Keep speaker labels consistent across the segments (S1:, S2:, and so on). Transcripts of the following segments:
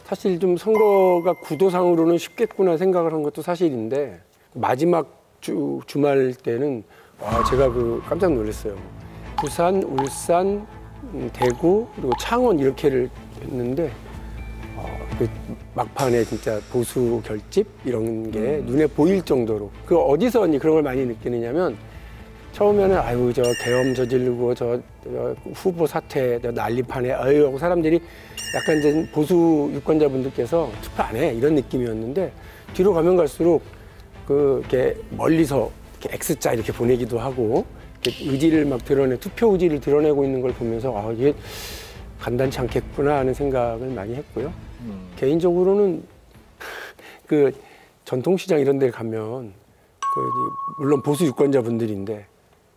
S1: 사실 좀 선거가 구도상으로는 쉽겠구나 생각을 한 것도 사실인데 마지막 주말 때는 제가 깜짝 놀랐어요. 부산, 울산, 대구 그리고 창원 이렇게를 했는데 막판에 진짜 보수 결집 이런 게 눈에 보일 정도로 어디서 그런 걸 많이 느끼느냐면 처음에는 아유 저 계엄 저지르고 저 후보 사퇴 난리판에 아유 하고 사람들이 약간 이제 보수 유권자분들께서 투표 안 해 이런 느낌이었는데 뒤로 가면 갈수록 이렇게 멀리서 이렇게 X자 이렇게 보내기도 하고 이렇게 의지를 막 투표 의지를 드러내고 있는 걸 보면서 이게 간단치 않겠구나 하는 생각을 많이 했고요. 개인적으로는 전통시장 이런 데 가면 물론 보수 유권자분들인데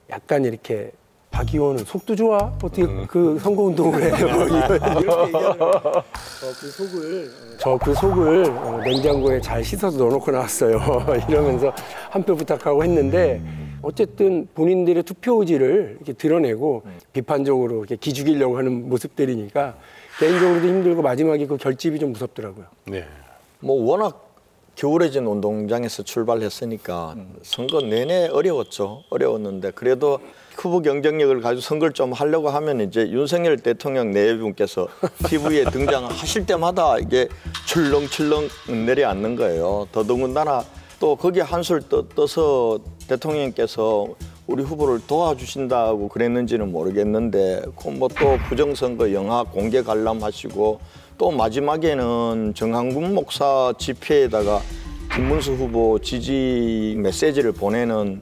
S1: 약간 이렇게 박 의원은 속도 좋아? 어떻게 선거운동을 해요? 이렇게 얘기하면 그 속을 냉장고에 잘 씻어서 넣어놓고 나왔어요. 이러면서 한 표 부탁하고 했는데 어쨌든 본인들의 투표 의지를 이렇게 드러내고 비판적으로 이렇게 기죽이려고 하는 모습들이니까 개인적으로도 힘들고 마지막에 결집이 좀 무섭더라고요.
S2: 네.
S3: 워낙 기울어진 운동장에서 출발했으니까 선거 내내 어려웠는데 그래도 후보 경쟁력을 가지고 선거를 좀 하려고 하면 이제 윤석열 대통령 내외분께서 TV에 등장하실 때마다 이게 출렁출렁 내려앉는 거예요. 더더군다나 또 거기에 한술 떠서 대통령께서 우리 후보를 도와주신다고 그랬는지는 모르겠는데 또 부정선거 영화 공개 관람하시고 또 마지막에는 정한군 목사 집회에다가 김문수 후보 지지 메시지를 보내는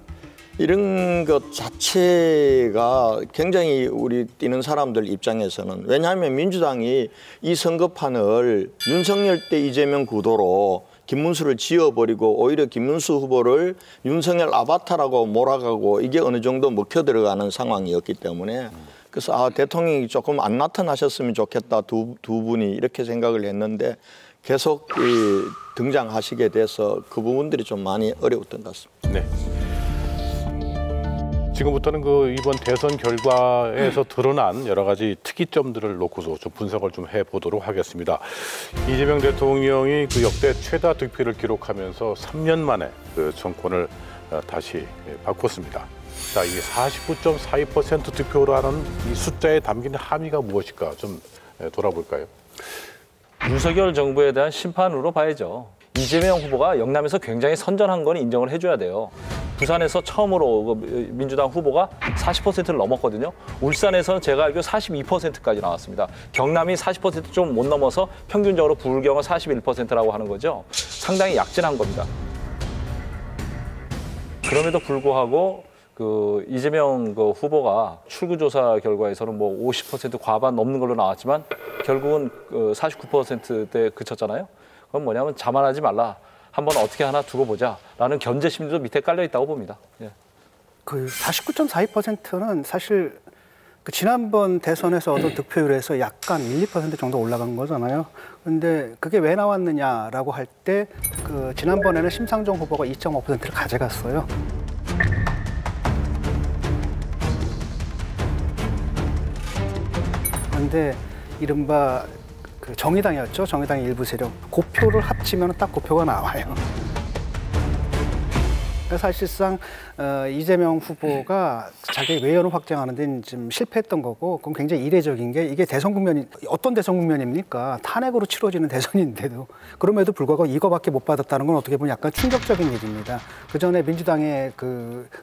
S3: 이런 것 자체가 굉장히 우리 뛰는 사람들 입장에서는 왜냐하면 민주당이 이 선거판을 윤석열 때 이재명 구도로 김문수를 지워버리고 오히려 김문수 후보를 윤석열 아바타라고 몰아가고 이게 어느 정도 먹혀 들어가는 상황이었기 때문에 그래서 대통령이 조금 안 나타나셨으면 좋겠다 두 분이 이렇게 생각을 했는데 계속 등장하시게 돼서 그 부분들이 좀 많이 어려웠던 것 같습니다.
S2: 네. 지금부터는 이번 대선 결과에서 드러난 여러 가지 특이점들을 놓고서 좀 분석을 좀 해보도록 하겠습니다. 이재명 대통령이 역대 최다 득표를 기록하면서 3년 만에 정권을 다시 바꿨습니다. 자, 이 49.42% 득표라는 이 숫자에 담긴 함의가 무엇일까 좀 돌아볼까요?
S4: 윤석열 정부에 대한 심판으로 봐야죠. 이재명 후보가 영남에서 굉장히 선전한 건 인정을 해줘야 돼요. 부산에서 처음으로 민주당 후보가 40%를 넘었거든요. 울산에서는 제가 알기로 42%까지 나왔습니다. 경남이 40% 좀 못 넘어서 평균적으로 부울경은 41%라고 하는 거죠. 상당히 약진한 겁니다. 그럼에도 불구하고 이재명 후보가 출구조사 결과에서는 50% 과반 넘는 걸로 나왔지만 결국은 49%대 그쳤잖아요. 그건 뭐냐면 자만하지 말라. 한번 어떻게 하나 두고 보자라는 견제심도 밑에 깔려 있다고 봅니다. 예.
S5: 49.42%는 사실 지난번 대선에서 얻은 득표율에서 약간 1~2% 정도 올라간 거잖아요. 그런데 그게 왜 나왔느냐라고 할 때 지난번에는 심상정 후보가 2.5%를 가져갔어요. 그런데 이른바 정의당이었죠. 정의당의 일부 세력. 고표를 합치면 딱 고표가 나와요. 사실상 이재명 후보가 자기 외연을 확장하는 데는 좀 실패했던 거고 그건 굉장히 이례적인 게 이게 대선 국면이 어떤 대선 국면입니까? 탄핵으로 치러지는 대선인데도 그럼에도 불구하고 이거밖에 못 받았다는 건 어떻게 보면 약간 충격적인 일입니다. 그전에 민주당의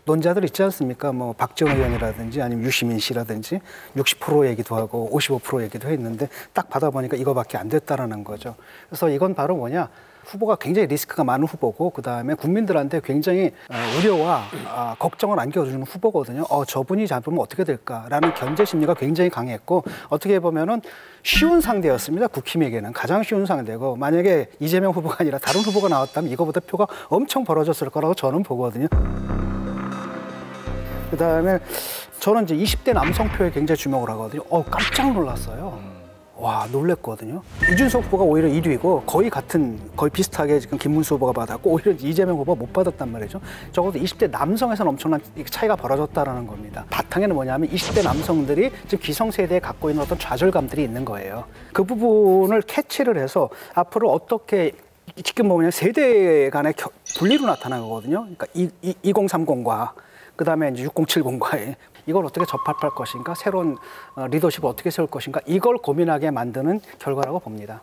S5: 논자들 있지 않습니까? 박지원 의원이라든지 아니면 유시민 씨라든지 60% 얘기도 하고 55% 얘기도 했는데 딱 받아보니까 이거밖에 안 됐다라는 거죠. 그래서 이건 바로 뭐냐? 후보가 굉장히 리스크가 많은 후보고 그다음에 국민들한테 굉장히 우려와 걱정을 안겨주는 후보거든요. 저분이 잡으면 어떻게 될까라는 견제 심리가 굉장히 강했고 어떻게 보면은 쉬운 상대였습니다. 국힘에게는 가장 쉬운 상대고 만약에 이재명 후보가 아니라 다른 후보가 나왔다면 이거보다 표가 엄청 벌어졌을 거라고 저는 보거든요. 그다음에 저는 이제 20대 남성표에 굉장히 주목을 하거든요. 깜짝 놀랐어요. 와, 놀랬거든요. 이준석 후보가 오히려 1위고 거의 비슷하게 지금 김문수 후보가 받았고 오히려 이재명 후보가 못 받았단 말이죠. 적어도 20대 남성에서는 엄청난 차이가 벌어졌다라는 겁니다. 바탕에는 뭐냐면 20대 남성들이 지금 기성세대에 갖고 있는 어떤 좌절감들이 있는 거예요. 그 부분을 캐치를 해서 앞으로 어떻게 지금 보면 세대 간의 분리로 나타나는 거거든요. 그러니까 2030과 그다음에 이제 6070과의 이걸 어떻게 접합할 것인가, 새로운 리더십을 어떻게 세울 것인가, 이걸 고민하게 만드는 결과라고 봅니다.